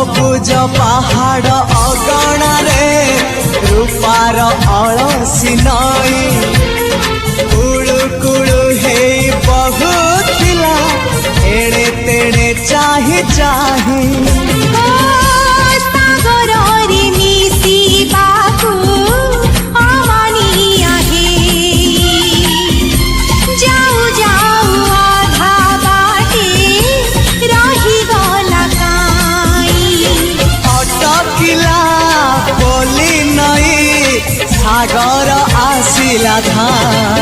सबुज पहाड़ अगणारे रूपार अलसी नई कुळु कुळु हे बहुथिला एड़े तेड़े चाही चाही सागर आसिला धाई।